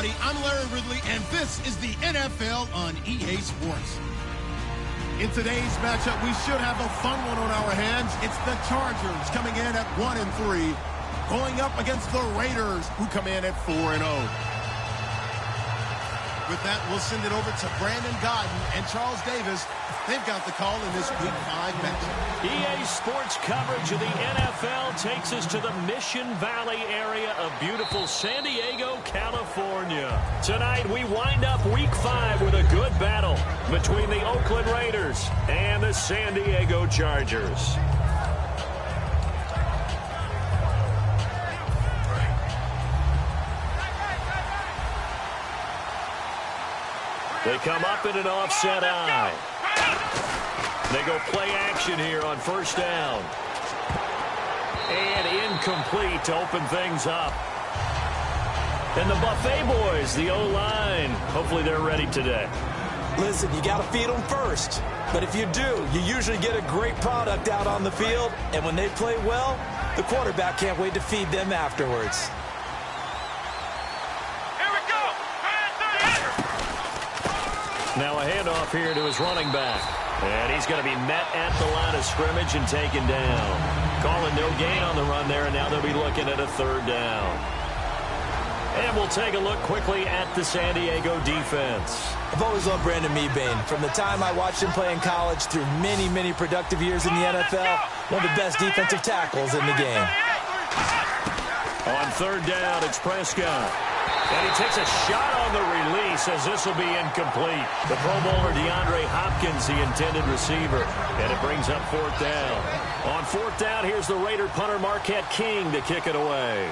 everybody. I'm Larry Ridley, and this is the NFL on EA Sports. In today's matchup, we should have a fun one on our hands. It's the Chargers coming in at 1-3, going up against the Raiders, who come in at 4-0. With that, we'll send it over to Brandon Godden and Charles Davis. They've got the call in this Week 5 matchup. EA Sports coverage of the NFL takes us to the Mission Valley area of beautiful San Diego, California. Tonight, we wind up Week 5 with a good battle between the Oakland Raiders and the San Diego Chargers. They come up in an offset eye. They go play action here on first down. And incomplete to open things up. And the Buffet boys, the O-line, hopefully they're ready today. Listen, you got to feed them first. But if you do, you usually get a great product out on the field. And when they play well, the quarterback can't wait to feed them afterwards. Now a handoff here to his running back. And he's going to be met at the line of scrimmage and taken down. Calling no gain on the run there, and now they'll be looking at a third down. And we'll take a look quickly at the San Diego defense. I've always loved Brandon Mebane. From the time I watched him play in college through many, many productive years in the NFL, one of the best defensive tackles in the game. On third down, it's Prescott. And he takes a shot on the release as this will be incomplete. The Pro Bowler DeAndre Hopkins, the intended receiver. And it brings up fourth down. On fourth down, here's the Raider punter Marquette King to kick it away.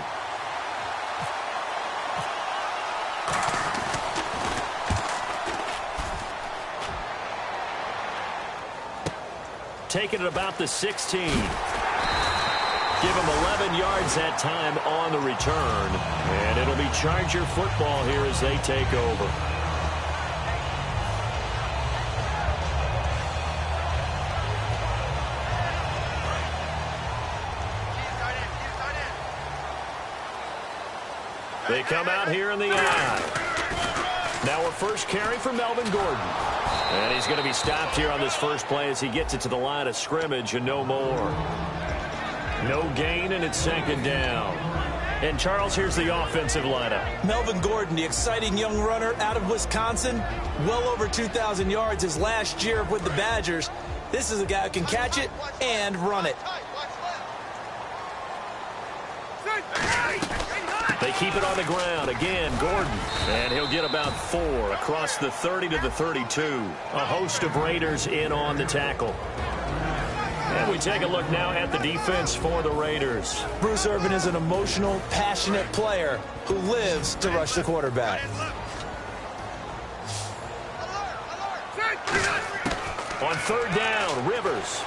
Taking it about the 16. Give him 11 yards that time on the return. And it'll be Charger football here as they take over. They come out here in the eye. Now a first carry for Melvin Gordon. And he's going to be stopped here on this first play as he gets it to the line of scrimmage and no more. No gain, and it's second down. And, Charles, here's the offensive lineup. Melvin Gordon, the exciting young runner out of Wisconsin. Well over 2,000 yards his last year with the Badgers. This is a guy who can catch it and run it. They keep it on the ground. Again, Gordon. And he'll get about 4 across the 30 to the 32. A host of Raiders in on the tackle. And we take a look now at the defense for the Raiders. Bruce Irvin is an emotional, passionate player who lives to rush the quarterback. On third down, Rivers.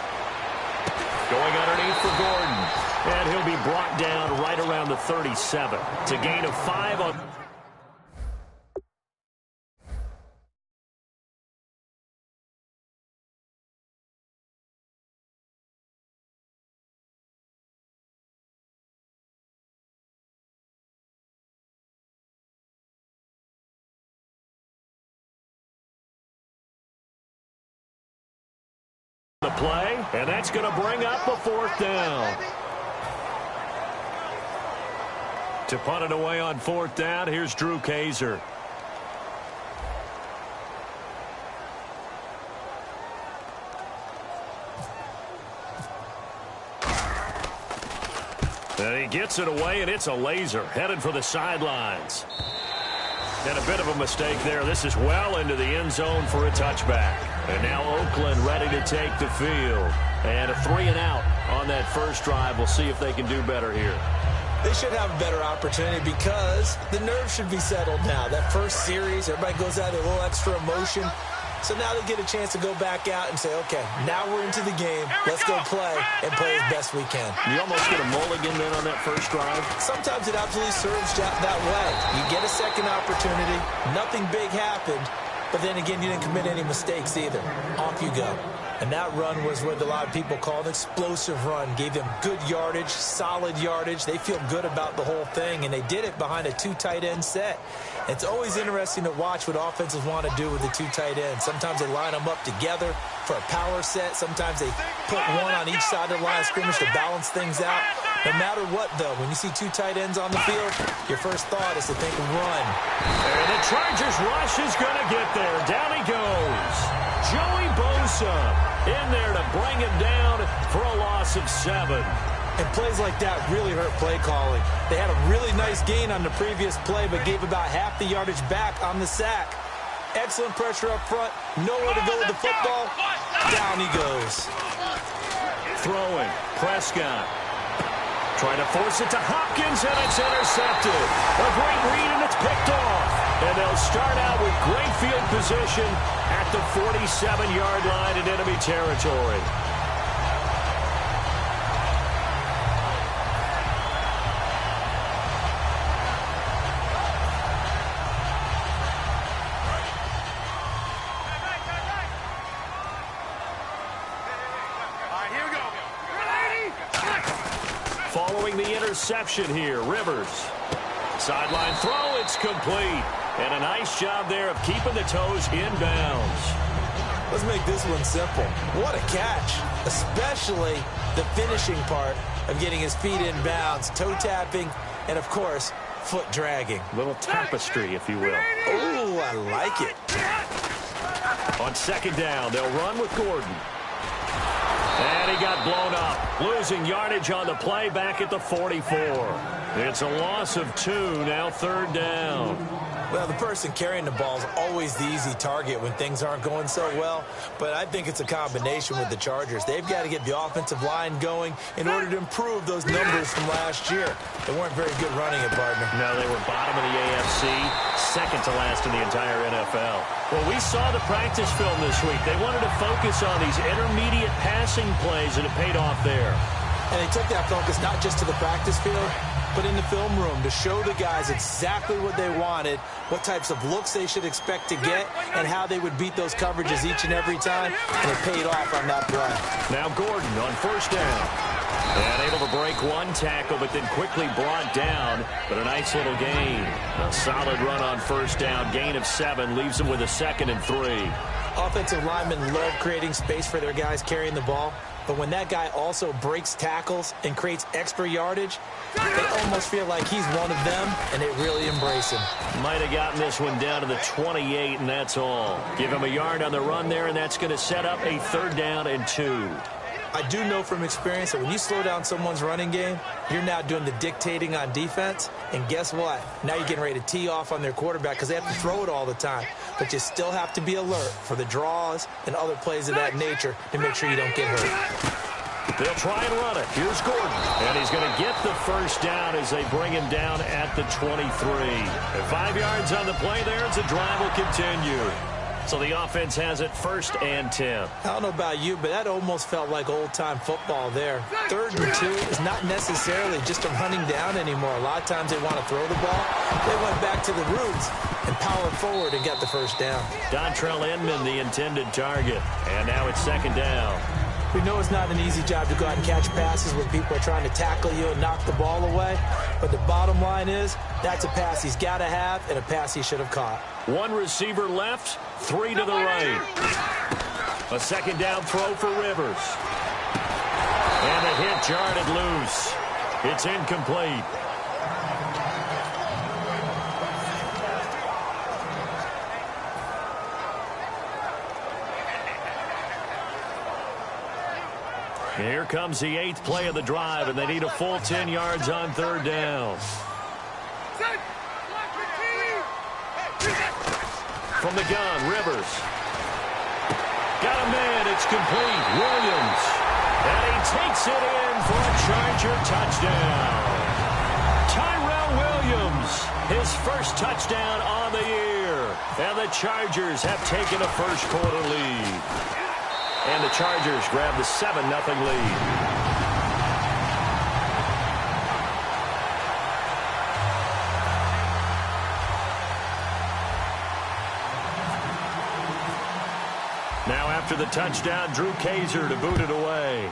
Going underneath for Gordon. And he'll be brought down right around the 37. To gain of 5 on... the play, and that's going to bring up a fourth down. To punt it away on fourth down, here's Drew Kaiser. And he gets it away, and it's a laser headed for the sidelines. And a bit of a mistake there. This is well into the end zone for a touchback. And now Oakland ready to take the field. And a 3-and-out on that first drive. We'll see if they can do better here. They should have a better opportunity because the nerves should be settled now. That first series, everybody goes out with a little extra emotion. So now they get a chance to go back out and say, okay, now we're into the game. Let's go play and play as best we can. You almost get a mulligan then on that first drive? Sometimes it absolutely serves that way. You get a second opportunity. Nothing big happened. But then again, you didn't commit any mistakes either. Off you go. And that run was what a lot of people call an explosive run. Gave them good yardage, solid yardage. They feel good about the whole thing, and they did it behind a 2 tight end set. It's always interesting to watch what offenses want to do with the two tight ends. Sometimes they line them up together for a power set. Sometimes they put one on each side of the line of scrimmage to balance things out. No matter what, though, when you see two tight ends on the field, your first thought is to think run. And the Chargers rush is going to get there. Down he goes. Joey Bosa in there to bring him down for a loss of 7. And plays like that really hurt play calling. They had a really nice gain on the previous play, but gave about half the yardage back on the sack. Excellent pressure up front. Nowhere to go with the football. Down he goes. Throwing. Prescott. Trying to force it to Hopkins, and it's intercepted. A great read, and it's picked off. And they'll start out with great field position at the 47-yard line in enemy territory. Following the interception here, Rivers. Sideline throw, it's complete. And a nice job there of keeping the toes in bounds. Let's make this one simple. What a catch, especially the finishing part of getting his feet in bounds, toe tapping, and, of course, foot dragging. Little tapestry, if you will. Oh, I like it. On second down, they'll run with Gordon. And he got blown up, losing yardage on the play back at the 44. It's a loss of 2, now third down. Well, the person carrying the ball is always the easy target when things aren't going so well, but I think it's a combination with the Chargers. They've got to get the offensive line going in order to improve those numbers from last year. They weren't very good running it, partner. No, they were bottom of the AFC, second to last in the entire NFL. Well, we saw the practice film this week. They wanted to focus on these intermediate passing plays, and it paid off there. And they took that focus not just to the practice field, but in the film room to show the guys exactly what they wanted, what types of looks they should expect to get, and how they would beat those coverages each and every time, and it paid off on that play. Now Gordon on first down. And able to break one tackle, but then quickly brought down, but a nice little gain. A solid run on first down, gain of 7, leaves them with a 2nd and 3. Offensive linemen love creating space for their guys carrying the ball, but when that guy also breaks tackles and creates extra yardage, they almost feel like he's one of them, and they really embrace him. Might have gotten this one down to the 28, and that's all. Give him a yard on the run there, and that's going to set up a 3rd down and 2. I do know from experience that when you slow down someone's running game, you're now doing the dictating on defense. And guess what? Now you're getting ready to tee off on their quarterback because they have to throw it all the time. But you still have to be alert for the draws and other plays of that nature to make sure you don't get hurt. They'll try and run it. Here's Gordon. And he's going to get the first down as they bring him down at the 23. And 5 yards on the play there as the drive will continue. So the offense has it 1st and 10. I don't know about you, but that almost felt like old-time football there. 3rd and 2 is not necessarily just a running down anymore. A lot of times they want to throw the ball. They went back to the roots and powered forward and got the first down. Dontrell Inman, the intended target. And now it's 2nd down. We know it's not an easy job to go out and catch passes when people are trying to tackle you and knock the ball away. But the bottom line is, that's a pass he's got to have and a pass he should have caught. 1 receiver left, 3 to the right. A 2nd down throw for Rivers. And the hit jarred loose. It's incomplete. Here comes the 8th play of the drive, and they need a full 10 yards on 3rd down. From the gun, Rivers. Got a man, it's complete. Williams. And he takes it in for a Charger touchdown. Tyrell Williams, his first touchdown on the year. And the Chargers have taken a first-quarter lead. And the Chargers grab the 7-0 lead. Now after the touchdown, Drew Kaiser to boot it away.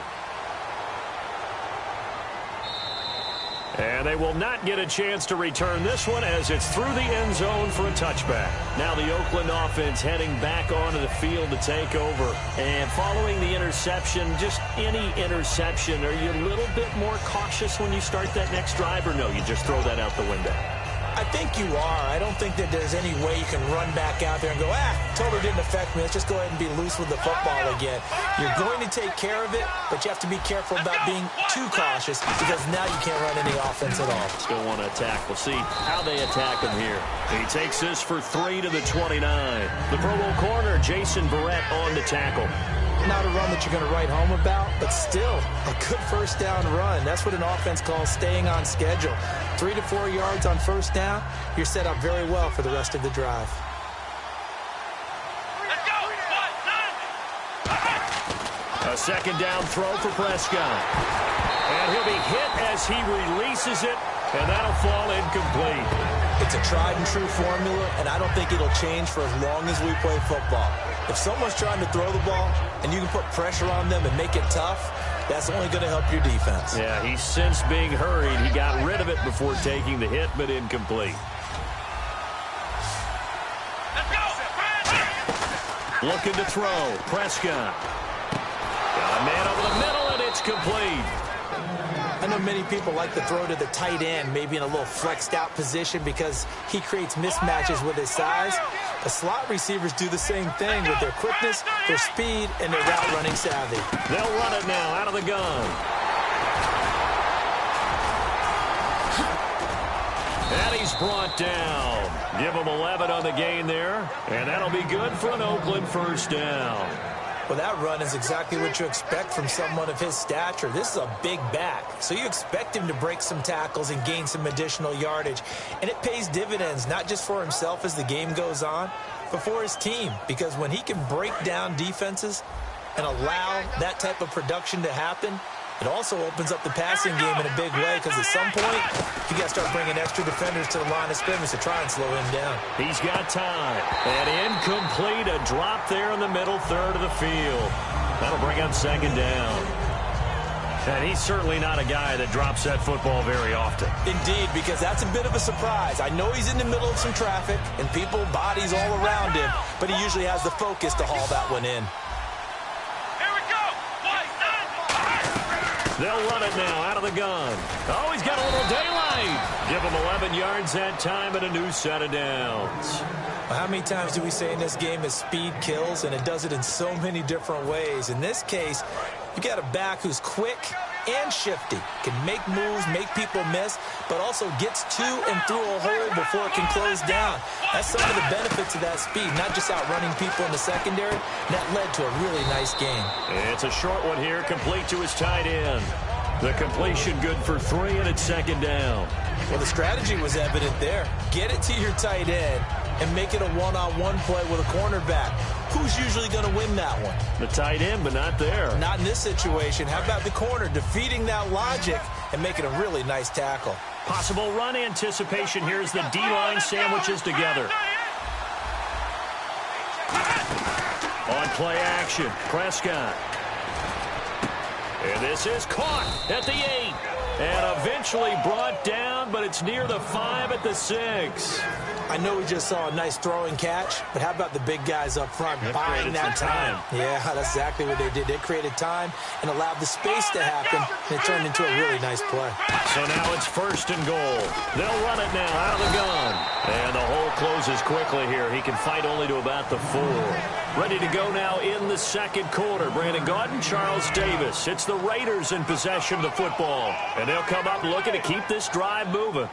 And they will not get a chance to return this one as it's through the end zone for a touchback. Now the Oakland offense heading back onto the field to take over. And following the interception, just any interception, are you a little bit more cautious when you start that next drive, or no, you just throw that out the window? I think you are. I don't think that there's any way you can run back out there and go, totally didn't affect me. Let's just go ahead and be loose with the football again. You're going to take care of it, but you have to be careful about being too cautious because now you can't run any offense at all. Still want to attack. We'll see how they attack him here. He takes this for 3 to the 29. The Pro Bowl corner, Jason Verrett, on the tackle. Not a run that you're going to write home about, but still a good first down run. That's what an offense calls staying on schedule. 3 to 4 yards on first down, you're set up very well for the rest of the drive. Let's go! A second down throw for Prescott. And he'll be hit as he releases it, and that'll fall incomplete. It's a tried-and-true formula, and I don't think it'll change for as long as we play football. If someone's trying to throw the ball and you can put pressure on them and make it tough, that's only going to help your defense. Yeah, he's since being hurried. He got rid of it before taking the hit, but incomplete. Let's go! Looking to throw. Prescott. Got a man over the middle, and it's complete. I know many people like to throw to the tight end, maybe in a little flexed out position because he creates mismatches with his size. The slot receivers do the same thing with their quickness, their speed, and their route running savvy. They'll run it now out of the gun. And he's brought down. Give him 11 on the gain there, and that'll be good for an Oakland first down. Well, that run is exactly what you expect from someone of his stature. This is a big back, so you expect him to break some tackles and gain some additional yardage. And it pays dividends, not just for himself as the game goes on, but for his team. Because when he can break down defenses and allow that type of production to happen, it also opens up the passing game in a big way because at some point, you got to start bringing extra defenders to the line of scrimmage to try and slow him down. He's got time. And incomplete, a drop there in the middle third of the field. That'll bring up second down. And he's certainly not a guy that drops that football very often. Indeed, because that's a bit of a surprise. I know he's in the middle of some traffic and people, bodies all around him, but he usually has the focus to haul that one in. They'll run it now out of the gun. Oh, he's got a little daylight. Give him 11 yards that time and a new set of downs. Well, how many times do we say in this game that speed kills, and it does it in so many different ways? In this case, you got a back who's quick and shifty, can make moves, make people miss, but also gets to and through a hole before it can close down. That's some of the benefits of that speed, not just outrunning people in the secondary. That led to a really nice game. It's a short one here, complete to his tight end. The completion good for 3, and it's second down. Well, the strategy was evident there. Get it to your tight end and make it a one-on-one play with a cornerback. Who's usually going to win that one? The tight end, but not there. Not in this situation. How about the corner defeating that logic and making a really nice tackle? Possible run anticipation here as the D-line sandwiches together. On play action, Prescott. And this is caught at the 8. And eventually brought down, but it's near the 5 at the 6. I know we just saw a nice throwing catch, but how about the big guys up front buying that time? Yeah, that's exactly what they did. They created time and allowed the space to happen, and it turned into a really nice play. So now it's first and goal. They'll run it now out of the gun. And the hole closes quickly here. He can fight only to about the 4. Ready to go now in the second quarter. Brandon Gaudin, Charles Davis. It's the Raiders in possession of the football. And they'll come up looking to keep this drive moving.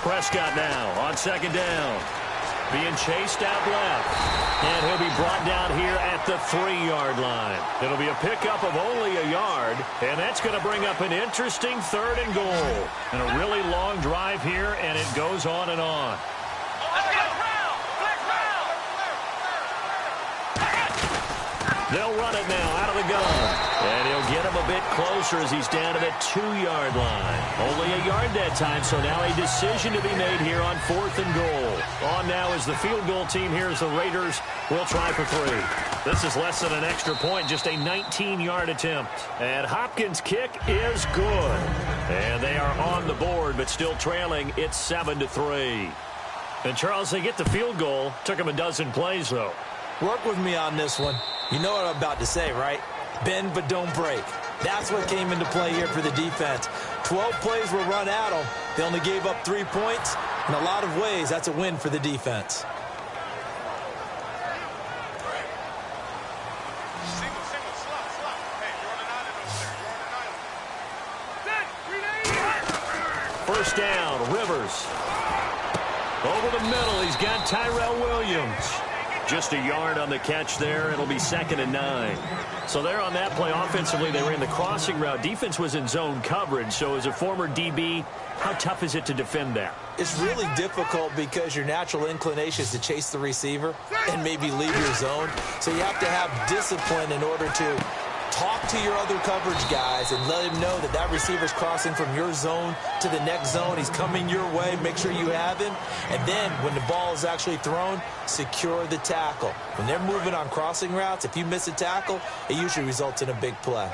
Prescott now on second down. Being chased out left. And he'll be brought down here at the 3-yard line. It'll be a pickup of only a yard. And that's going to bring up an interesting third and goal. And a really long drive here, and it goes on and on. They'll run it now out of the gun. And he'll get him bit closer as he's down to the 2-yard line. Only a yard that time, so now a decision to be made here on 4th and goal. On now is the field goal team here as the Raiders will try for 3. This is less than an extra point, just a 19-yard attempt. And Hopkins' kick is good. And they are on the board, but still trailing. It's 7-3. And, Charles, they get the field goal. Took them a dozen plays, though. Work with me on this one. You know what I'm about to say, right? Bend but don't break. That's what came into play here for the defense. 12 plays were run at them. They only gave up 3 points. In a lot of ways, that's a win for the defense. First down, Rivers. Over the middle, he's got Tyrell Williams. Just a yard on the catch there. It'll be 2nd and 9. So there on that play, offensively, they ran the crossing route. Defense was in zone coverage. So as a former DB, how tough is it to defend that? It's really difficult because your natural inclination is to chase the receiver and maybe leave your zone. So you have to have discipline in order to talk to your other coverage guys and let him know that that receiver's crossing from your zone to the next zone. He's coming your way. Make sure you have him. And then when the ball is actually thrown, secure the tackle. When they're moving on crossing routes, if you miss a tackle, it usually results in a big play.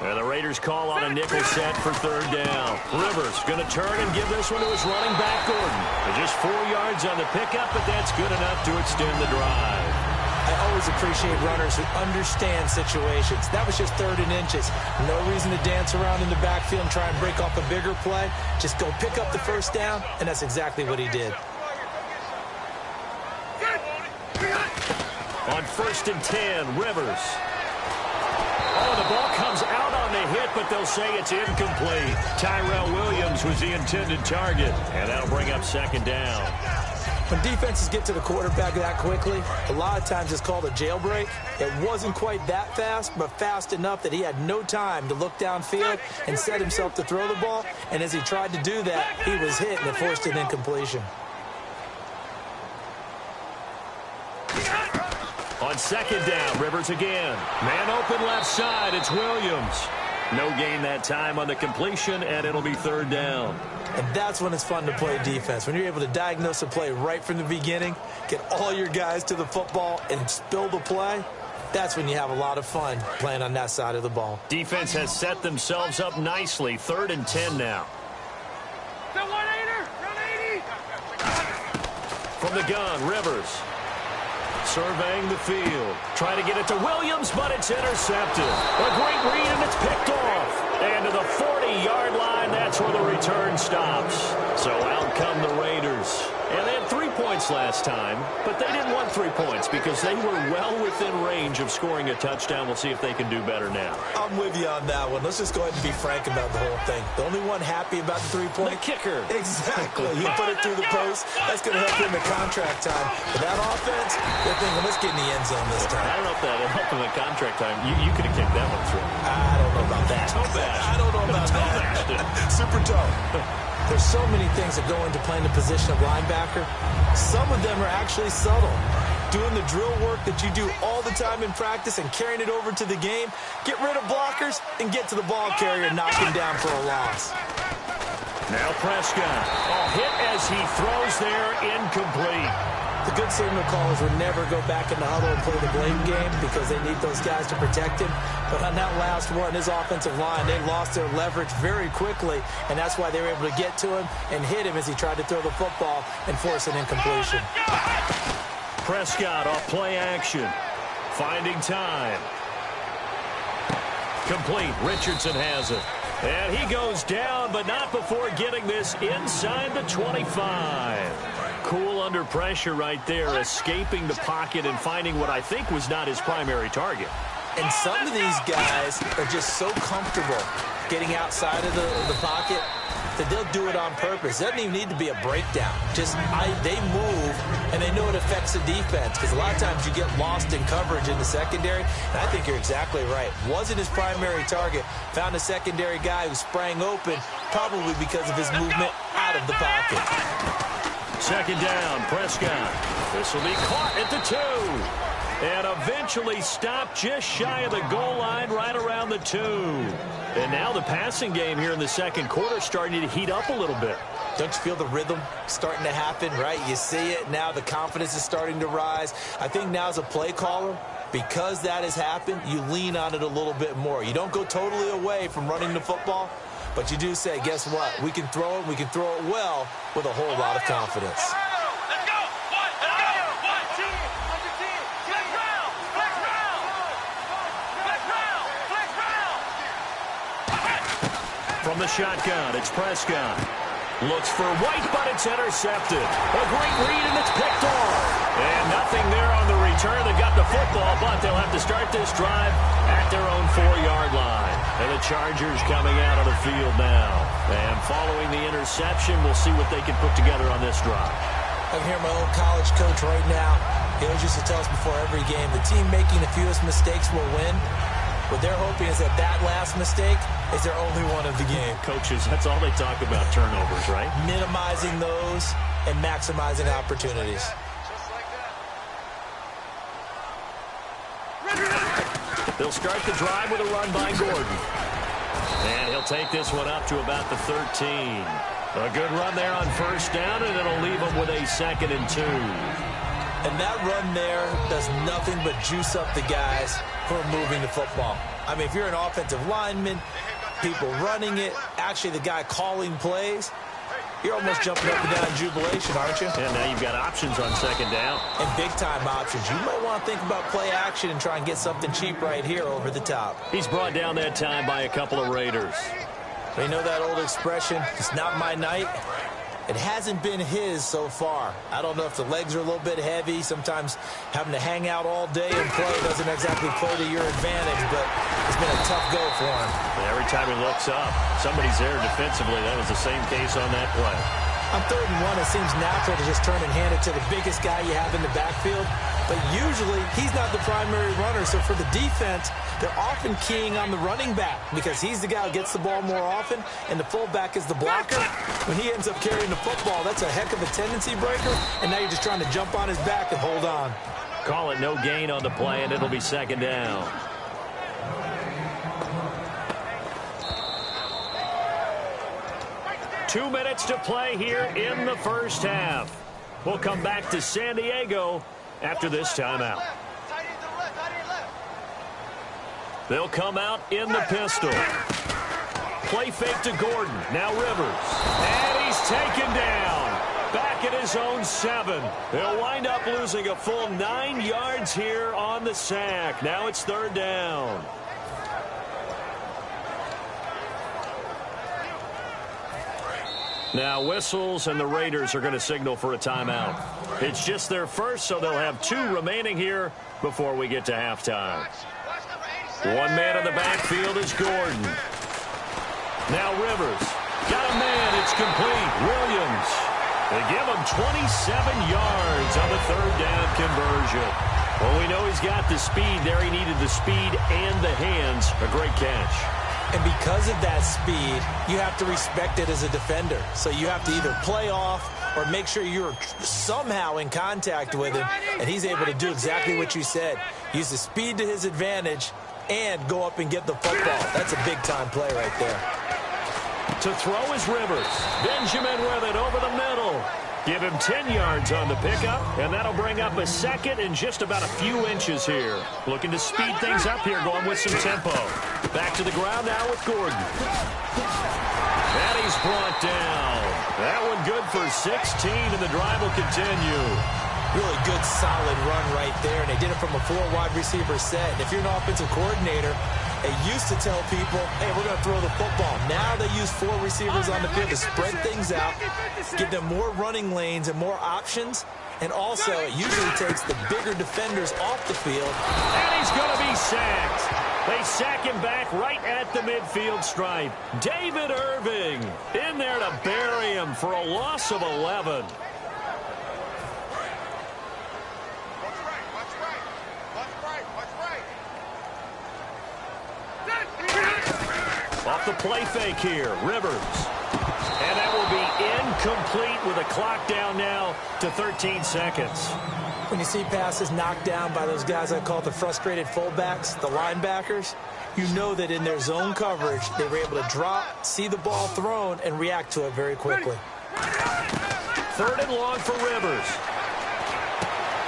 And the Raiders call on a nickel set for 3rd down. Rivers going to turn and give this one to his running back, Gordon. Just 4 yards on the pickup, but that's good enough to extend the drive. I always appreciate runners who understand situations. That was just 3rd and inches. No reason to dance around in the backfield and try and break off a bigger play. Just go pick up the first down, and that's exactly what he did. On 1st and 10, Rivers. Oh, the ball comes out on the hit, but they'll say it's incomplete. Tyrell Williams was the intended target, and that'll bring up 2nd down. When defenses get to the quarterback that quickly, a lot of times it's called a jailbreak. It wasn't quite that fast, but fast enough that he had no time to look downfield and set himself to throw the ball. And as he tried to do that, he was hit and it forced an incompletion. On 2nd down, Rivers again. Man open left side, it's Williams. No gain that time on the completion, and it'll be 3rd down. And that's when it's fun to play defense. When you're able to diagnose a play right from the beginning, get all your guys to the football and spill the play, that's when you have a lot of fun playing on that side of the ball. Defense has set themselves up nicely. 3rd and 10 now. From the gun, Rivers. Surveying the field. Trying to get it to Williams, but it's intercepted. A great read, and it's picked off. And to the 40-yard line, that's where the return stops. So out come the Raiders. And they had 3 points last time, but they didn't want 3 points because they were well within range of scoring a touchdown. We'll see if they can do better now. I'm with you on that one. Let's just go ahead and be frank about the whole thing. The only one happy about the 3-point? The kicker. Exactly. He put it through the post. That's going to help him in contract time. But that offense, they're thinking, let's get in the end zone this time. I don't know if that'll help him in contract time. You could have kicked that one through. I don't know about that. Toe bad. I don't know about that. Super toe. There's so many things that go into playing the position of linebacker. Some of them are actually subtle. Doing the drill work that you do all the time in practice and carrying it over to the game. Get rid of blockers and get to the ball carrier and knock him down for a loss. Now Prescott. Hit as he throws there, incomplete. The good signal callers would never go back in the huddle and play the blame game because they need those guys to protect him. But on that last one, his offensive line, they lost their leverage very quickly, and that's why they were able to get to him and hit him as he tried to throw the football and force an incompletion. Prescott off play action. Finding time. Complete. Richardson has it. And he goes down, but not before getting this inside the 25. Cool under pressure right there, escaping the pocket and finding what I think was not his primary target. And some of these guys are just so comfortable getting outside of the pocket that they'll do it on purpose. It doesn't even need to be a breakdown. They move, and they know it affects the defense because a lot of times you get lost in coverage in the secondary, and I think you're exactly right. Wasn't his primary target. Found a secondary guy who sprang open, probably because of his movement out of the pocket. 2nd down, Prescott. This will be caught at the 2. and eventually stopped just shy of the goal line right around the 2. And now the passing game here in the second quarter starting to heat up a little bit. Don't you feel the rhythm starting to happen, right? You see it. Now the confidence is starting to rise. I think now as a play caller, because that has happened, you lean on it a little bit more. You don't go totally away from running the football, but you do say, guess what? We can throw it. We can throw it well with a whole lot of confidence. Let's go. Let's go. 1, 2, 110. Flex round. Flex round. Flex round. Flex round. From the shotgun, it's Prescott. Looks for White, but it's intercepted. A great read, and it's picked off. And nothing there on the return. They got the football, but they'll have to start this drive at their own 4-yard line. And the Chargers coming out on the field now. And following the interception, we'll see what they can put together on this drive. I can hear my old college coach right now. He always used to tell us before every game, the team making the fewest mistakes will win. What they're hoping is that last mistake is their only one of the game. Coaches, that's all they talk about, turnovers, right? Minimizing those and maximizing opportunities. They'll start the drive with a run by Gordon. And he'll take this one up to about the 13. A good run there on first down, and it'll leave him with a 2nd and 2. And that run there does nothing but juice up the guys who are moving the football. I mean, if you're an offensive lineman, people running it, actually the guy calling plays, you're almost jumping up and down in jubilation, aren't you? And now you've got options on 2nd down. And big-time options. You might want to think about play action and try and get something cheap right here over the top. He's brought down that time by a couple of Raiders. You know that old expression, it's not my night? It hasn't been his so far. I don't know if the legs are a little bit heavy. Sometimes having to hang out all day and play doesn't exactly play to your advantage, but it's been a tough go for him. And every time he looks up, somebody's there defensively. That was the same case on that play. On 3rd and 1, it seems natural to just turn and hand it to the biggest guy you have in the backfield. But usually, he's not the primary runner. So for the defense, they're often keying on the running back because he's the guy who gets the ball more often, and the fullback is the blocker. When he ends up carrying the football, that's a heck of a tendency breaker, and now you're just trying to jump on his back and hold on. Call it no gain on the play, and it'll be 2nd down. Two minutes to play here in the first half. We'll come back to San Diego after this timeout. They'll come out in the pistol. Play fake to Gordon. Now Rivers. And he's taken down. Back at his own 7. They'll wind up losing a full 9 yards here on the sack. Now it's 3rd down. Now whistles, and the Raiders are going to signal for a timeout. It's just their first, so they'll have 2 remaining here before we get to halftime. One man in the backfield is Gordon. Now Rivers. Got a man. It's complete. Williams. They give him 27 yards on the 3rd down conversion. Well, we know he's got the speed there. He needed the speed and the hands. A great catch. And because of that speed, you have to respect it as a defender. So you have to either play off or make sure you're somehow in contact with him, and he's able to do exactly what you said. Use the speed to his advantage and go up and get the football. That's a big-time play right there. To throw is Rivers. Benjamin with it over the middle. Give him 10 yards on the pickup, and that'll bring up a 2nd and just about a few inches here. Looking to speed things up here, going with some tempo. Back to the ground now with Gordon. And he's brought down. That one good for 16, and the drive will continue. Really good, solid run right there, and they did it from a 4-wide receiver set. And if you're an offensive coordinator, they used to tell people, hey, we're going to throw the football. Now they use 4 receivers on the field to spread things out, give them more running lanes and more options. And also, it usually takes the bigger defenders off the field. And he's going to be sacked. They sack him back right at the midfield stripe. David Irving in there to bury him for a loss of 11. Off the play fake here, Rivers. And that will be incomplete with a clock down now to 13 seconds. When you see passes knocked down by those guys I call the frustrated fullbacks, the linebackers, you know that in their zone coverage, they were able to drop, see the ball thrown, and react to it very quickly. 3rd and long for Rivers.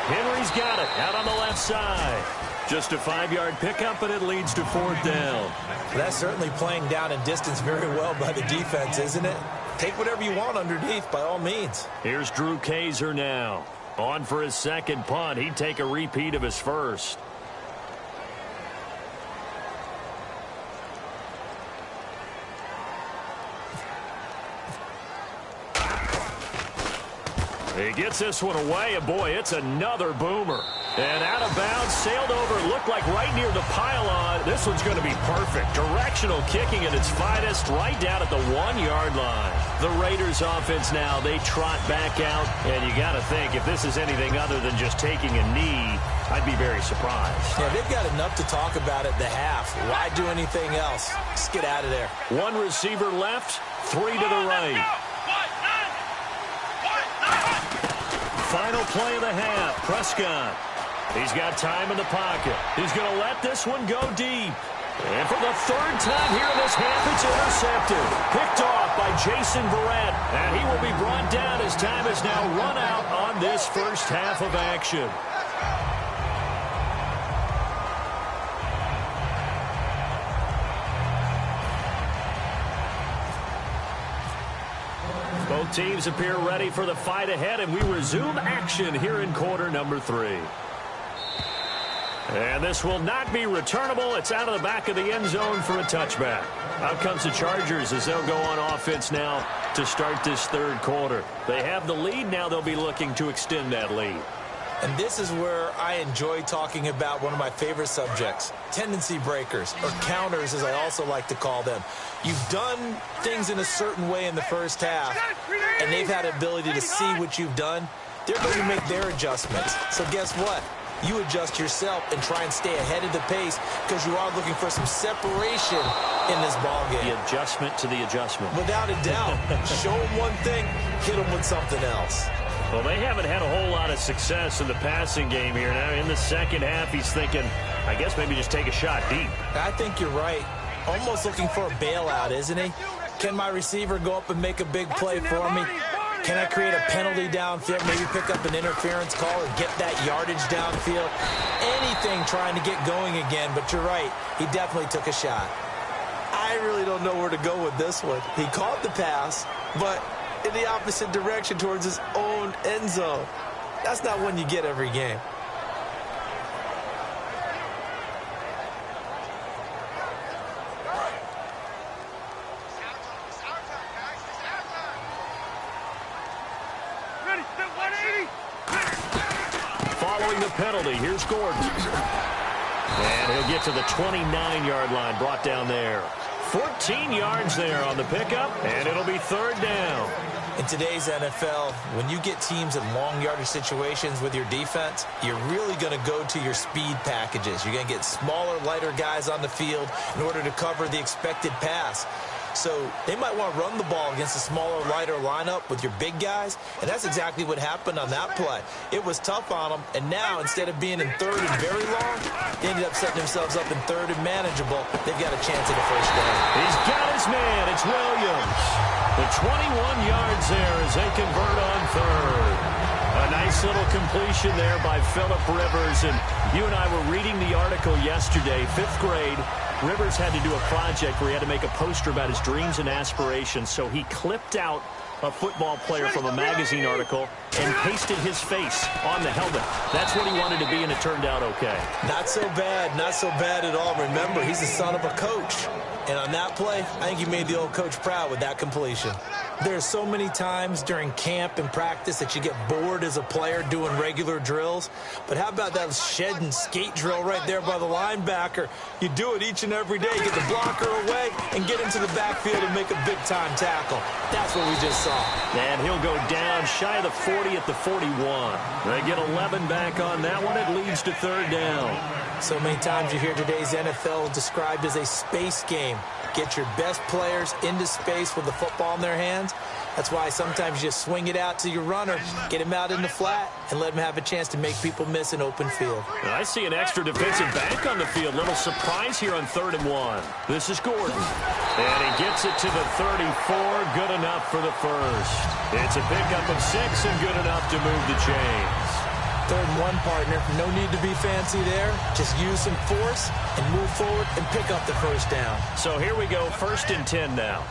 Henry's got it out on the left side. Just a 5-yard pickup, and it leads to 4th down. That's certainly playing down and distance very well by the defense, isn't it? Take whatever you want underneath, by all means. Here's Drew Kaiser now. On for his 2nd punt. He'd take a repeat of his 1st. He gets this one away, and boy, it's another boomer. And out of bounds, sailed over, looked like right near the pylon. This one's going to be perfect. Directional kicking at its finest, right down at the 1-yard line. The Raiders offense now, they trot back out, and you got to think, if this is anything other than just taking a knee, I'd be very surprised. Yeah, they've got enough to talk about at the half. Why do anything else? Just get out of there. 1 receiver left, 3 to the right. Final play of the half, Prescott. He's got time in the pocket. He's going to let this one go deep. And for the 3rd time here in this half, it's intercepted. Picked off by Jason Verrett. And he will be brought down as time is now run out on this first half of action. Both teams appear ready for the fight ahead, and we resume action here in quarter number 3. And this will not be returnable. It's out of the back of the end zone for a touchback. Out comes the Chargers as they'll go on offense now to start this 3rd quarter. They have the lead. Now they'll be looking to extend that lead. And this is where I enjoy talking about one of my favorite subjects, tendency breakers, or counters as I also like to call them. You've done things in a certain way in the first half, and they've had the ability to see what you've done. They're going to make their adjustments. So guess what? You adjust yourself and try and stay ahead of the pace because you are looking for some separation in this ballgame. The adjustment to the adjustment. Without a doubt. Show them one thing, hit them with something else. Well, they haven't had a whole lot of success in the passing game here. Now, in the second half, he's thinking, I guess maybe just take a shot deep. I think you're right. Almost looking for a bailout, isn't he? Can my receiver go up and make a big play for me? Can I create a penalty downfield, maybe pick up an interference call or get that yardage downfield? Anything trying to get going again, but you're right. He definitely took a shot. I really don't know where to go with this one. He caught the pass, but in the opposite direction towards his own end zone. That's not one you get every game. Following the penalty, here's Gordon. And he'll get to the 29-yard line, brought down there. 14 yards there on the pickup, and it'll be 3rd down. In today's NFL, when you get teams in long yardage situations with your defense, you're really going to go to your speed packages. You're going to get smaller, lighter guys on the field in order to cover the expected pass. So they might want to run the ball against a smaller, lighter lineup with your big guys, and that's exactly what happened on that play. It was tough on them, and now instead of being in 3rd and very long, they ended up setting themselves up in 3rd and manageable. They've got a chance at a 1st down. He's got his man. It's Williams. The 21 yards there as they convert on 3rd. A nice little completion there by Phillip Rivers. And you and I were reading the article yesterday, 5th grade. Rivers had to do a project where he had to make a poster about his dreams and aspirations. So he clipped out a football player from a magazine article and pasted his face on the helmet. That's what he wanted to be, and it turned out okay. Not so bad at all. Remember, he's the son of a coach. And on that play, I think he made the old coach proud with that completion. There's so many times during camp and practice that you get bored as a player doing regular drills. But how about that shed and skate drill right there by the linebacker? You do it each and every day. Get the blocker away and get into the backfield and make a big-time tackle. That's what we just saw. And he'll go down shy of the 40 at the 41. They get 11 back on that one. It leads to 3rd down. So many times you hear today's NFL described as a space game. Get your best players into space with the football in their hands, That's why sometimes you just swing it out to your runner, get him out in the flat, and let him have a chance to make people miss an open field. I see an extra defensive back on the field. Little surprise here on 3rd and 1. This is Gordon. And he gets it to the 34. Good enough for the first. It's a pickup of 6 and good enough to move the chains. 3rd and 1, partner. No need to be fancy there. Just use some force and move forward and pick up the first down. So here we go, 1st and 10 now.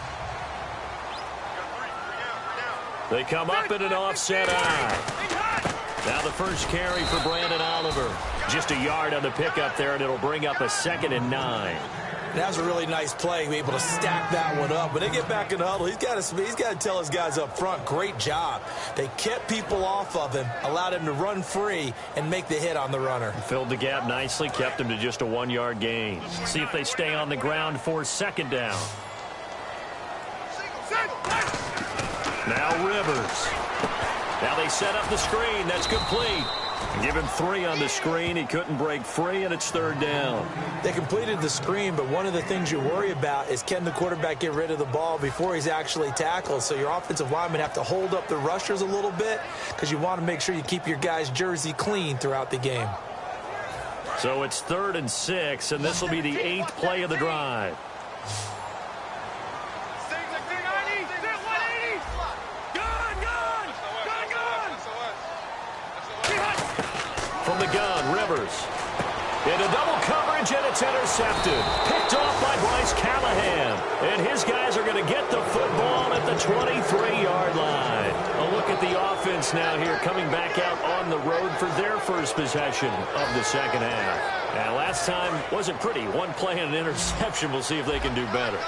They come up in an offset eye. Now the first carry for Brandon Oliver. Just a yard on the pickup there, and it'll bring up a 2nd and 9. That was a really nice play, be able to stack that one up. When they get back in the huddle, he's got to tell his guys up front, great job. They kept people off of him, allowed him to run free and make the hit on the runner. Filled the gap nicely, kept him to just a 1-yard gain. See if they stay on the ground for 2nd down. Now Rivers. Now they set up the screen. That's complete. Give him 3 on the screen. He couldn't break free, and it's 3rd down. They completed the screen, but one of the things you worry about is can the quarterback get rid of the ball before he's actually tackled? So your offensive linemen have to hold up the rushers a little bit because you want to make sure you keep your guys' jersey clean throughout the game. So it's 3rd and 6, and this will be the 8th play of the drive. From the gun, Rivers. Into double coverage, and it's intercepted. Picked off by Bryce Callahan. And his guys are going to get the football at the 23-yard line. A look at the offense now here, coming back out on the road for their first possession of the 2nd half. And last time wasn't pretty. 1 play and an interception. We'll see if they can do better.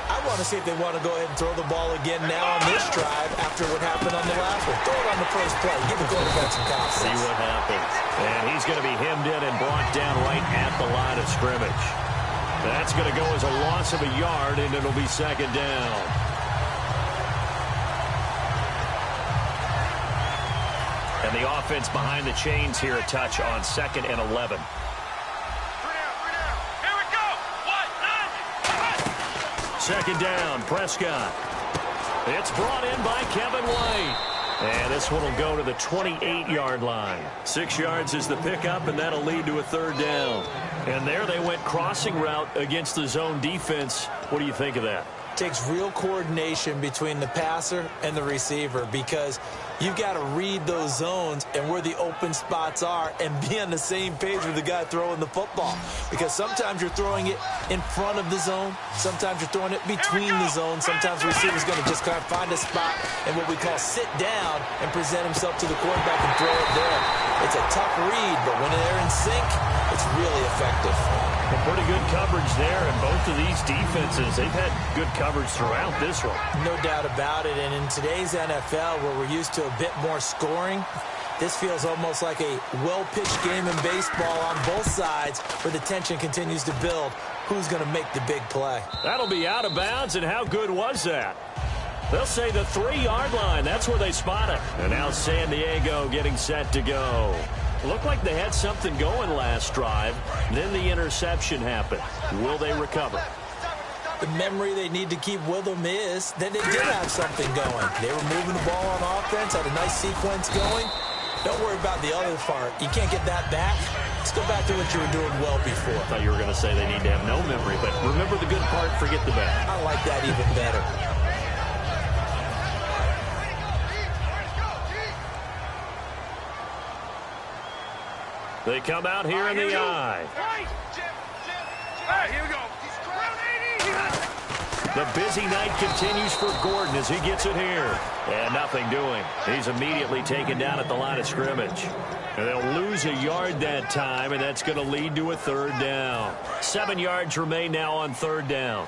I want to see if they want to go ahead and throw the ball again now on this drive after what happened on the last one. Throw it on the first play. Give the quarterback some confidence. See what happens. And he's going to be hemmed in and brought down right at the line of scrimmage. That's going to go as a loss of a yard, and it'll be 2nd down. And the offense behind the chains here, a touch on 2nd and 11. Second down, Prescott. It's brought in by Kevin White. And this one will go to the 28-yard line. 6 yards is the pickup, and that'll lead to a 3rd down. And there they went crossing route against the zone defense. What do you think of that? Takes real coordination between the passer and the receiver because you've got to read those zones and where the open spots are and be on the same page with the guy throwing the football. Because sometimes you're throwing it in front of the zone. Sometimes you're throwing it between the zones. Sometimes the receiver's going to just kind of find a spot and what we call sit down and present himself to the quarterback and throw it there. It's a tough read, but when they're in sync, it's really effective. Well, pretty good coverage there, and both of these defenses, they've had good coverage throughout this one. No doubt about it, and in today's NFL, where we're used to a bit more scoring, this feels almost like a well-pitched game in baseball on both sides where the tension continues to build. Who's going to make the big play? That'll be out of bounds, and how good was that? They'll say the 3-yard line. That's where they spot it. And now San Diego getting set to go. Looked like they had something going last drive. Then the interception happened. Will they recover? The memory they need to keep with them is that they did have something going. They were moving the ball on offense, had a nice sequence going. Don't worry about the other part. You can't get that back. Let's go back to what you were doing well before. I thought you were going to say they need to have no memory, but remember the good part, forget the bad. I like that even better. They come out here in the eye. Here we go. The busy night continues for Gordon as he gets it here. And nothing doing. He's immediately taken down at the line of scrimmage. And they'll lose a yard that time, and that's going to lead to a 3rd down. 7 yards remain now on 3rd down.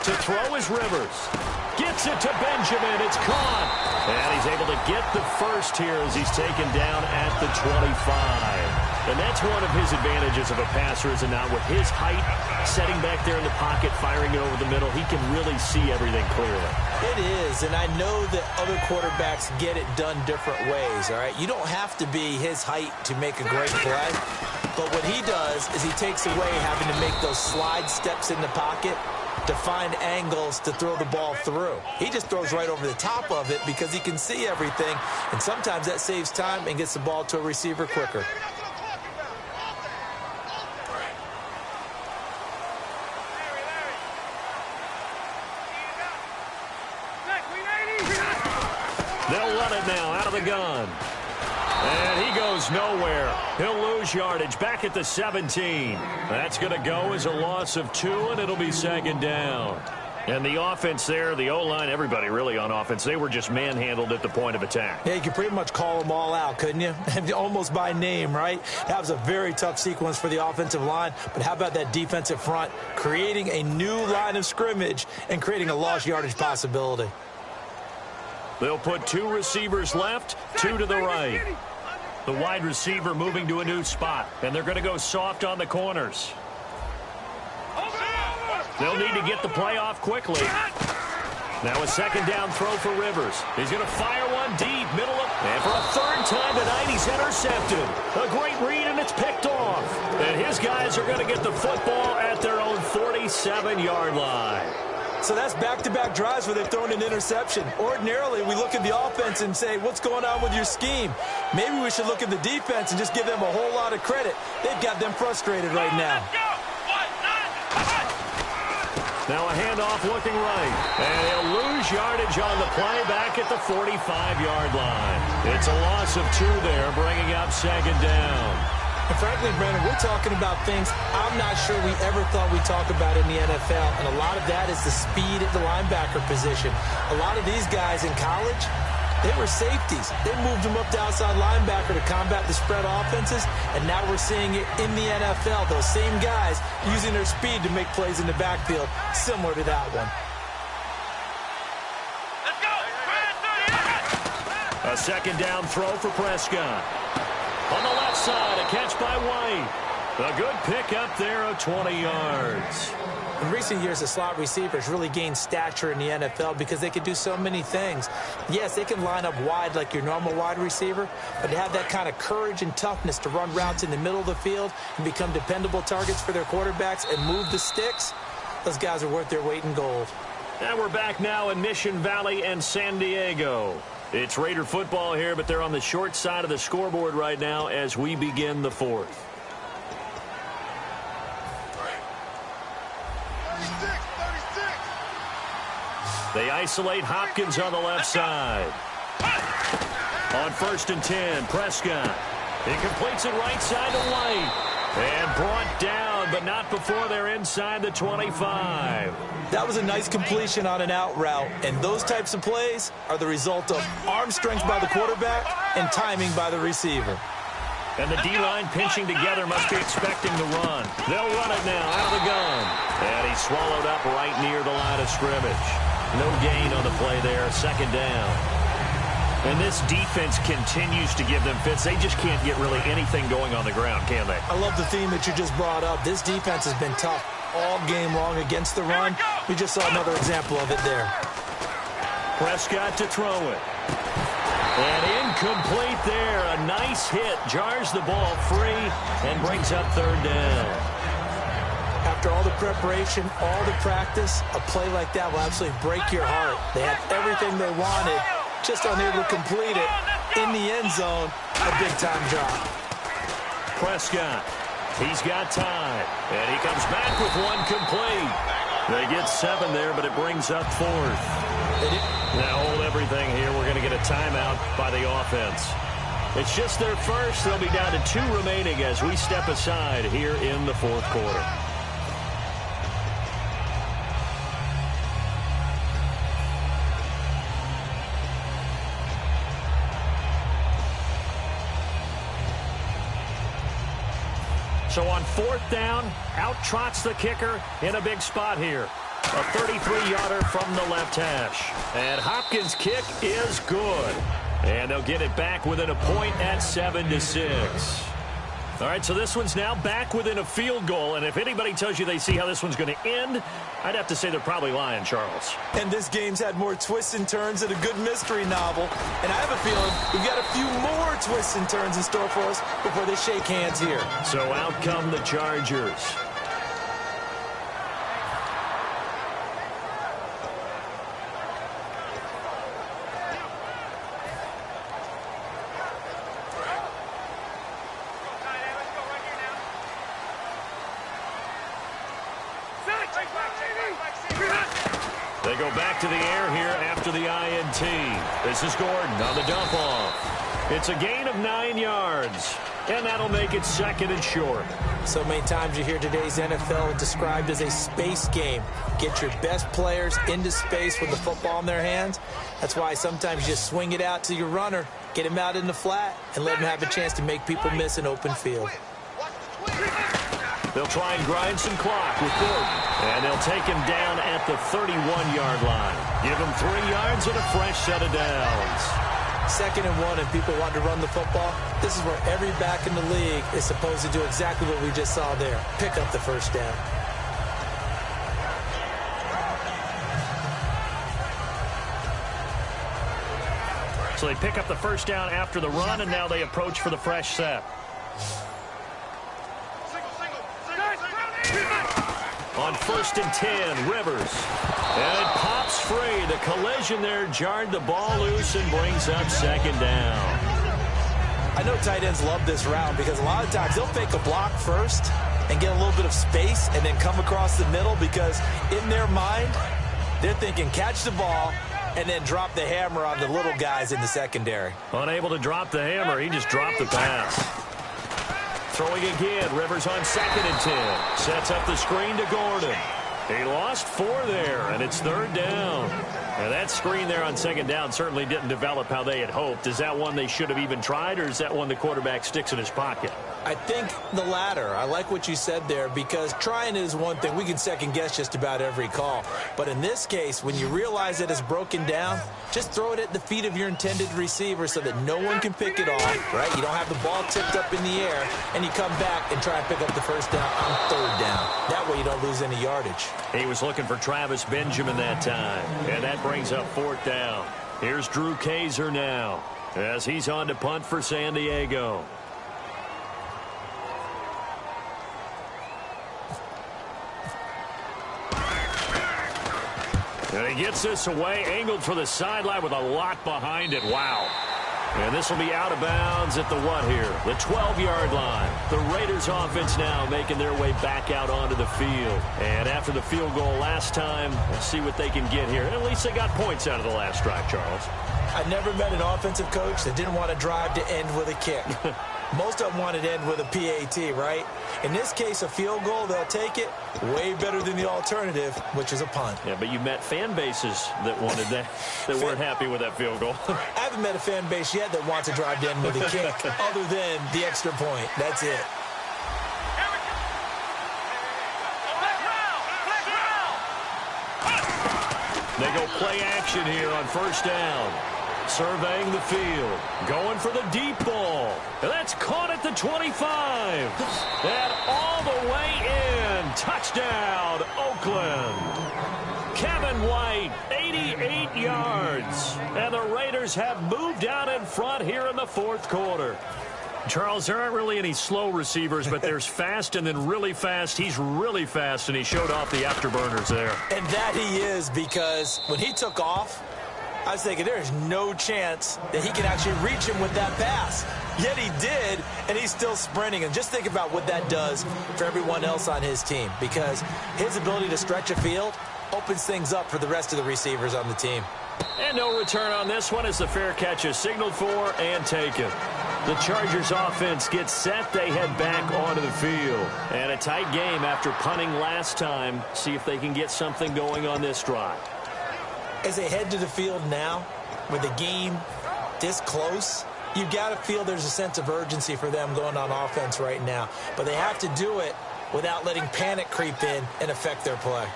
To throw is Rivers. Gets it to Benjamin. It's caught. And he's able to get the first here as he's taken down at the 25. And that's one of his advantages of a passer, is it not? With his height, setting back there in the pocket, firing it over the middle, he can really see everything clearly. It is, and I know that other quarterbacks get it done different ways, all right? You don't have to be his height to make a great play, but what he does is he takes away having to make those slide steps in the pocket to find angles to throw the ball through. He just throws right over the top of it because he can see everything, and sometimes that saves time and gets the ball to a receiver quicker. They'll run it now out of the gun. And he goes nowhere. He'll lose yardage back at the 17. That's going to go as a loss of 2, and it'll be second down. And the offense there, the O-line, everybody really on offense, they were just manhandled at the point of attack. Yeah, you could pretty much call them all out, couldn't you? Almost by name, right? That was a very tough sequence for the offensive line. But how about that defensive front creating a new line of scrimmage and creating a lost yardage possibility? They'll put 2 receivers left, 2 to the right. The wide receiver moving to a new spot, and they're going to go soft on the corners. They'll need to get the play off quickly. Now a second down throw for Rivers. He's going to fire one deep, middle of, and for a third time tonight, he's intercepted. A great read, and it's picked off. And his guys are going to get the football at their own 47-yard line. So that's back-to-back drives where they've thrown an interception. Ordinarily, we look at the offense and say, what's going on with your scheme? Maybe we should look at the defense and just give them a whole lot of credit. They've got them frustrated right now. Now a handoff looking right. And he'll lose yardage on the play back at the 45-yard line. It's a loss of 2 there, bringing up second down. And frankly, Brandon, we're talking about things I'm not sure we ever thought we'd talk about in the NFL. And a lot of that is the speed at the linebacker position. A lot of these guys in college, they were safeties. They moved them up to outside linebacker to combat the spread offenses. And now we're seeing it in the NFL. Those same guys using their speed to make plays in the backfield, similar to that one. A second down throw for Prescott. On the left side, a catch by White. A good pick up there of 20 yards. In recent years, the slot receivers really gained stature in the NFL because they can do so many things. Yes, they can line up wide like your normal wide receiver, but to have that kind of courage and toughness to run routes in the middle of the field and become dependable targets for their quarterbacks and move the sticks, those guys are worth their weight in gold. And we're back now in Mission Valley and San Diego. It's Raider football here, but they're on the short side of the scoreboard right now as we begin the 4th. 36. They isolate Hopkins on the left side. On 1st and 10, Prescott. He completes it right side to White. And brought down, but not before they're inside the 25. That was a nice completion on an out route, and those types of plays are the result of arm strength by the quarterback and timing by the receiver. And the D-line pinching together must be expecting the run. They'll run it now out of the gun. And he's swallowed up right near the line of scrimmage. No gain on the play there, second down. And this defense continues to give them fits. They just can't get really anything going on the ground, can they? I love the theme that you just brought up. This defense has been tough all game long against the run. We just saw another example of it there. Prescott to throw it. And incomplete there. A nice hit. Jars the ball free and brings up third down. After all the preparation, all the practice, a play like that will absolutely break your heart. They had everything they wanted, just unable to complete it. In the end zone, a big-time drop. Prescott, he's got time. And he comes back with one complete. They get 7 there, but it brings up 4th. Now hold everything here. We're going to get a timeout by the offense. It's just their first. They'll be down to 2 remaining as we step aside here in the 4th quarter. So on 4th down, out trots the kicker in a big spot here. A 33-yarder from the left hash. And Hopkins' kick is good. And they'll get it back within a point at 7-6. All right, so this one's now back within a field goal, and if anybody tells you they see how this one's going to end, I'd have to say they're probably lying, Charles. And this game's had more twists and turns than a good mystery novel. And I have a feeling we've got a few more twists and turns in store for us before they shake hands here. So out come the Chargers. They go back to the air here after the INT. This is Gordon on the dump off. It's a gain of 9 yards, and that'll make it 2nd and short. So many times you hear today's NFL described as a space game. Get your best players into space with the football in their hands. That's why sometimes you just swing it out to your runner, get him out in the flat, and let him have a chance to make people miss an open field. They'll try and grind some clock with Gordon. And they'll take him down at the 31-yard line. Give him 3 yards and a fresh set of downs. 2nd and 1, and people want to run the football. This is where every back in the league is supposed to do exactly what we just saw there. Pick up the first down. So they pick up the first down after the run, and now they approach for the fresh set. On 1st and 10, Rivers. And it pops free. The collision there jarred the ball loose and brings up 2nd down. I know tight ends love this route because a lot of times they'll fake a block first and get a little bit of space and then come across the middle because in their mind, they're thinking catch the ball and then drop the hammer on the little guys in the secondary. Unable to drop the hammer, he just dropped the pass. Throwing again, Rivers on 2nd and 10. Sets up the screen to Gordon. He lost 4 there, and it's 3rd down. And that screen there on 2nd down certainly didn't develop how they had hoped. Is that one they should have even tried, or is that one the quarterback sticks in his pocket? I think the latter. I like what you said there because trying is one thing. We can second-guess just about every call. But in this case, when you realize that it's broken down, just throw it at the feet of your intended receiver so that no one can pick it off, right? You don't have the ball tipped up in the air, and you come back and try and pick up the first down on 3rd down. That way you don't lose any yardage. He was looking for Travis Benjamin that time, and that brings up 4th down. Here's Drew Kaiser now as he's on to punt for San Diego. And he gets this away, angled for the sideline with a lot behind it. Wow. And this will be out of bounds at the what here? The 12-yard line. The Raiders offense now making their way back out onto the field. And after the field goal last time, let's see what they can get here. At least they got points out of the last drive, Charles. I never met an offensive coach that didn't want to drive to end with a kick. Most of them wanted to end with a PAT, right? In this case, a field goal, they'll take it. Way better than the alternative, which is a punt. Yeah, but you met fan bases that wanted that, that weren't happy with that field goal. I haven't met a fan base yet that wants to drive to end with a kick, other than the extra point. That's it. They go play action here on 1st down. Surveying the field. Going for the deep ball. And that's caught at the 25. And all the way in. Touchdown, Oakland. Kevin White, 88 yards. And the Raiders have moved out in front here in the 4th quarter. Charles, there aren't really any slow receivers, but there's fast and then really fast. He's really fast, and he showed off the afterburners there. And that he is, because when he took off, I was thinking there's no chance that he can actually reach him with that pass. Yet he did, and he's still sprinting. And just think about what that does for everyone else on his team, because his ability to stretch a field opens things up for the rest of the receivers on the team. And no return on this one as the fair catch is signaled for and taken. The Chargers offense gets set. They head back onto the field. And a tight game after punting last time. See if they can get something going on this drive. As they head to the field now, with the game this close, you've got to feel there's a sense of urgency for them going on offense right now. But they have to do it without letting panic creep in and affect their play.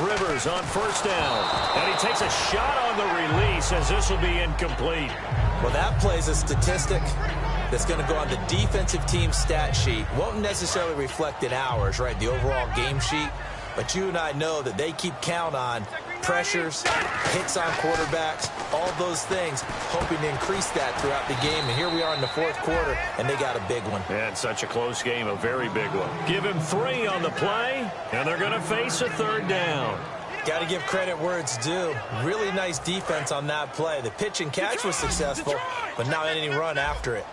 Rivers on 1st down. And he takes a shot on the release as this will be incomplete. Well, that plays a statistic that's going to go on the defensive team stat sheet. Won't necessarily reflect in ours, right, the overall game sheet. But you and I know that they keep count on pressures, hits on quarterbacks, all those things, hoping to increase that throughout the game. And here we are in the fourth quarter, and they got a big one. Yeah, it's such a close game, a very big one. Give him 3 on the play, and they're going to face a third down. Got to give credit where it's due. Really nice defense on that play. The pitch and catch was successful, but not any run after it.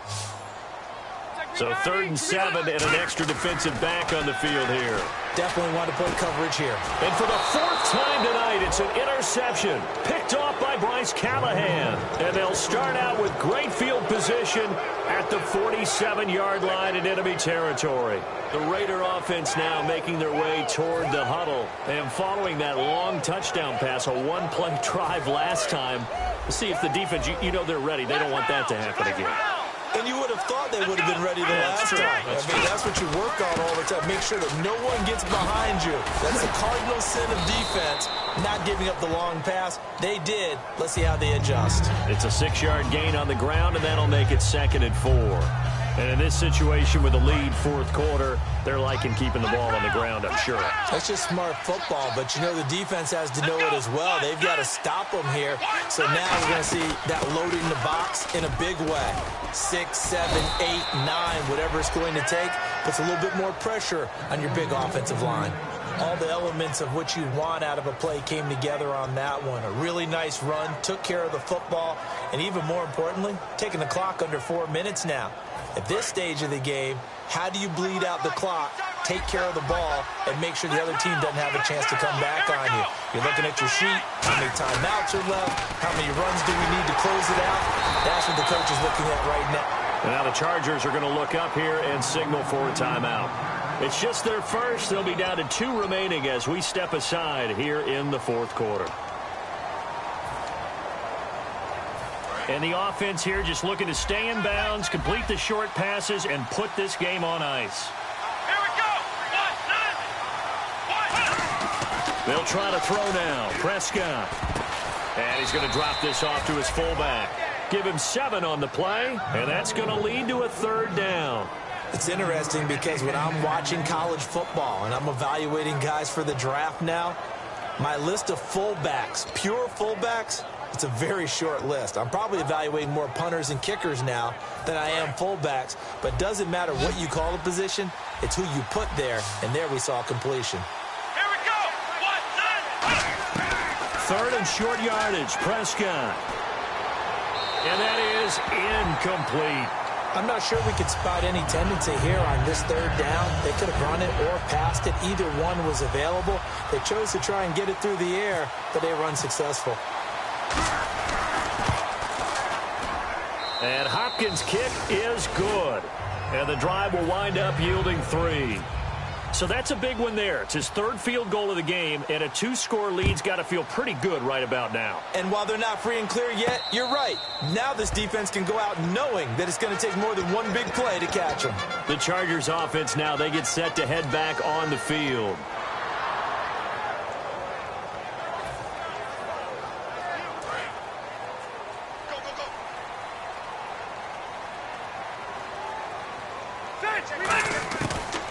So 3rd and 7 and an extra defensive back on the field here. Definitely want to put coverage here. And for the 4th time tonight, it's an interception picked off by Bryce Callahan. And they'll start out with great field position at the 47-yard line in enemy territory. The Raider offense now making their way toward the huddle. And following that long touchdown pass, a one-play drive last time. Let's see if the defense, you know they're ready. They don't want that to happen again. And you would have thought they would have been ready the last time. That's what you work on all the time. Make sure that no one gets behind you. That's the cardinal sin of defense, not giving up the long pass. They did. Let's see how they adjust. It's a 6-yard gain on the ground, and that'll make it 2nd and 4. And in this situation with a lead 4th quarter, they're liking keeping the ball on the ground, I'm sure. That's just smart football, but you know the defense has to know it as well. They've got to stop them here. So now we're going to see that loading the box in a big way. 6, 7, 8, 9, whatever it's going to take, puts a little bit more pressure on your big offensive line. All the elements of what you want out of a play came together on that one. A really nice run, took care of the football, and even more importantly, taking the clock under 4 minutes now. At this stage of the game, how do you bleed out the clock, take care of the ball, and make sure the other team doesn't have a chance to come back on you? You're looking at your sheet, how many timeouts are left, how many runs do we need to close it out? That's what the coach is looking at right now. And now the Chargers are going to look up here and signal for a timeout. It's just their first. They'll be down to 2 remaining as we step aside here in the 4th quarter. And the offense here just looking to stay in bounds, complete the short passes, and put this game on ice. Here we go. 1, 9, 1. They'll try to throw now. Prescott. And he's going to drop this off to his fullback. Give him 7 on the play, and that's going to lead to a 3rd down. It's interesting because when I'm watching college football and I'm evaluating guys for the draft now, my list of fullbacks, pure fullbacks, it's a very short list. I'm probably evaluating more punters and kickers now than I am fullbacks, but it doesn't matter what you call a position, it's who you put there, and there we saw completion. Here we go. 1, 9, 1. 3rd and short yardage, Prescott. And that is incomplete. I'm not sure we could spot any tendency here on this 3rd down. They could have run it or passed it. Either one was available. They chose to try and get it through the air, but they were unsuccessful. And Hopkins' kick is good. And the drive will wind up yielding 3. So that's a big one there. It's his 3rd field goal of the game, and a 2-score lead's got to feel pretty good right about now. And while they're not free and clear yet, you're right. Now this defense can go out knowing that it's going to take more than one big play to catch them. The Chargers offense now, they get set to head back on the field.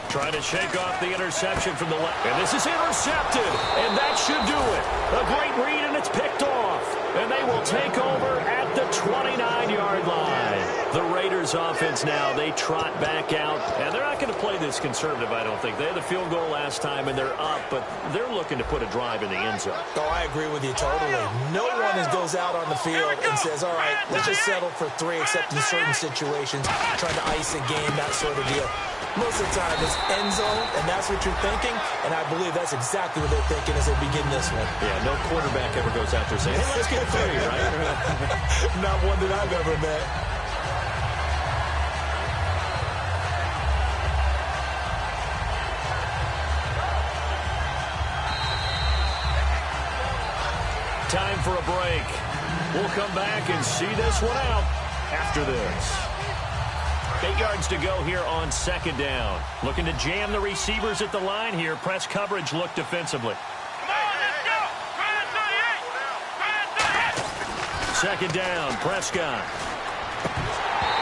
Trying to shake off the interception from the left. And this is intercepted. And that should do it. A great read, and it's picked off. And they will take over at the 29-yard line. The Raiders offense now, they trot back out. And they're not going to play this conservative, I don't think. They had the field goal last time, and they're up. But they're looking to put a drive in the end zone. Oh, I agree with you totally. No one goes out on the field and says, all right, let's just settle for 3, except in certain situations, trying to ice a game, that sort of deal. Most of the time, it's end zone, and that's what you're thinking, and I believe that's exactly what they're thinking as they begin this one. Yeah, no quarterback ever goes out there saying, hey, let's get 3, right? Not one that I've ever met. Time for a break. We'll come back and see this one out after this. 8 yards to go here on 2nd down. Looking to jam the receivers at the line here. Press coverage look defensively. Come on, let's go. Try 38. 2nd down, Prescott.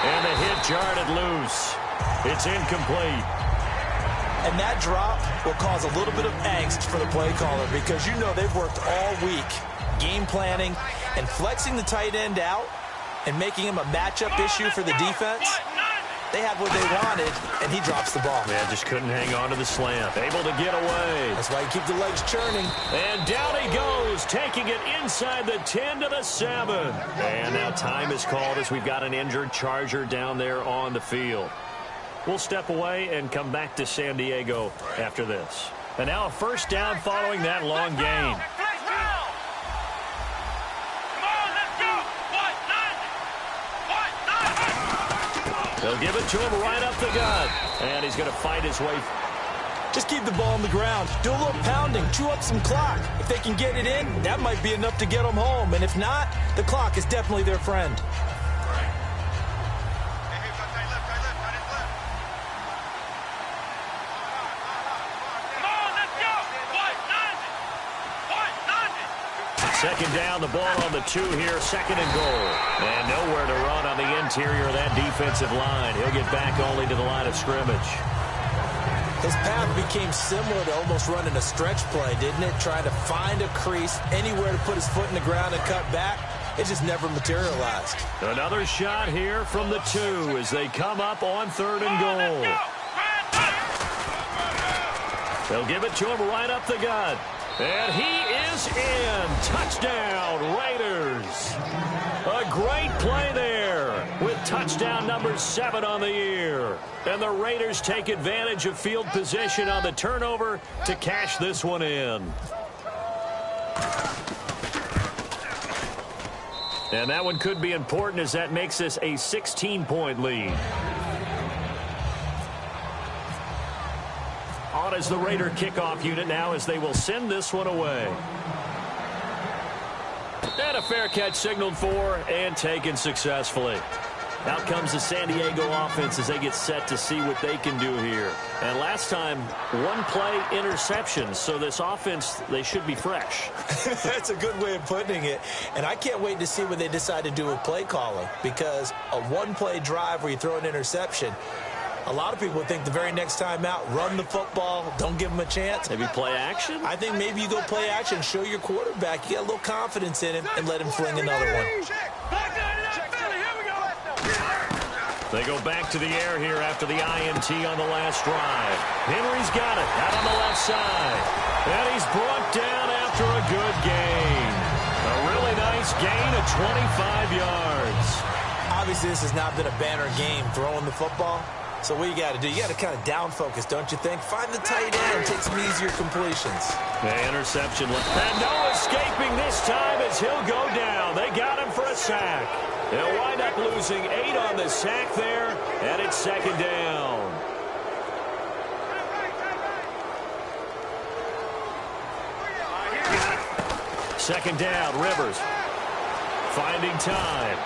And the hit jarred it loose. It's incomplete. And that drop will cause a little bit of angst for the play caller because you know they've worked all week game planning and flexing the tight end out and making him a matchup issue for the defense. They had what they wanted, and he drops the ball. Man, just couldn't hang on to the slant. Able to get away. That's why you keep the legs churning. And down he goes, taking it inside the 10 to the 7. And now time is called as we've got an injured Charger down there on the field. We'll step away and come back to San Diego after this. And now a first down following that long gain. They'll give it to him right up the gut. And he's going to fight his way. Just keep the ball on the ground. Do a little pounding. Chew up some clock. If they can get it in, that might be enough to get them home. And if not, the clock is definitely their friend. Second down, the ball on the 2 here, second and goal. And nowhere to run on the interior of that defensive line. He'll get back only to the line of scrimmage. His path became similar to almost running a stretch play, didn't it? Trying to find a crease, anywhere to put his foot in the ground and cut back. It just never materialized. Another shot here from the 2 as they come up on third and goal. They'll give it to him right up the gut. And he is in. Touchdown, Raiders. A great play there with touchdown number 7 on the year. And the Raiders take advantage of field position on the turnover to cash this one in. And that one could be important as that makes this a 16-point lead. On as the Raider kickoff unit now as they will send this one away. And a fair catch signaled for and taken successfully. Out comes the San Diego offense as they get set to see what they can do here. And last time, one play interception, so this offense, they should be fresh. That's a good way of putting it. And I can't wait to see what they decide to do with play calling, because a one-play drive where you throw an interception, a lot of people think the very next time out, run the football, don't give them a chance. Maybe play action? I think maybe you go play action, show your quarterback, you got a little confidence in him, and let him fling another one. They go back to the air here after the INT on the last drive. Henry's got it out on the left side. And he's brought down after a good gain. A really nice gain of 25 yards. Obviously, this has not been a banner game throwing the football. So what you got to do, you got to kind of down focus, don't you think? Find the tight end, take some easier completions. The interception. And no escaping this time as he'll go down. They got him for a sack. They'll wind up losing 8 on the sack there, and it's second down. Second down, Rivers. Finding time.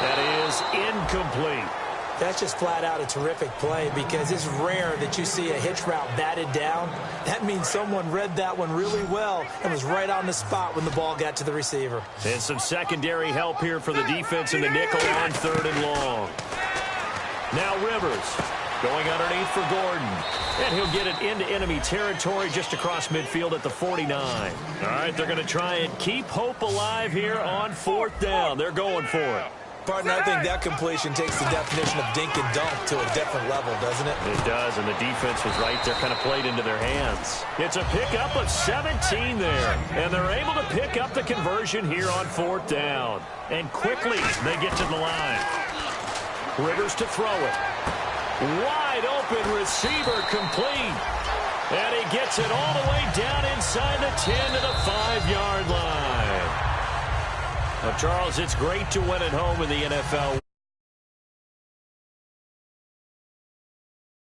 That is incomplete. That's just flat out a terrific play because it's rare that you see a hitch route batted down. That means someone read that one really well and was right on the spot when the ball got to the receiver. And some secondary help here for the defense in the nickel on third and long. Now Rivers going underneath for Gordon. And he'll get it into enemy territory just across midfield at the 49. All right, they're going to try and keep hope alive here on fourth down. They're going for it. Partner, I think that completion takes the definition of dink and dunk to a different level, doesn't it? It does, and the defense was right there, kind of played into their hands. It's a pickup of 17 there, and they're able to pick up the conversion here on fourth down. And quickly, they get to the line. Rivers to throw it. Wide open receiver complete. And he gets it all the way down inside the 10 to the 5-yard line. Well, Charles, it's great to win at home in the NFL.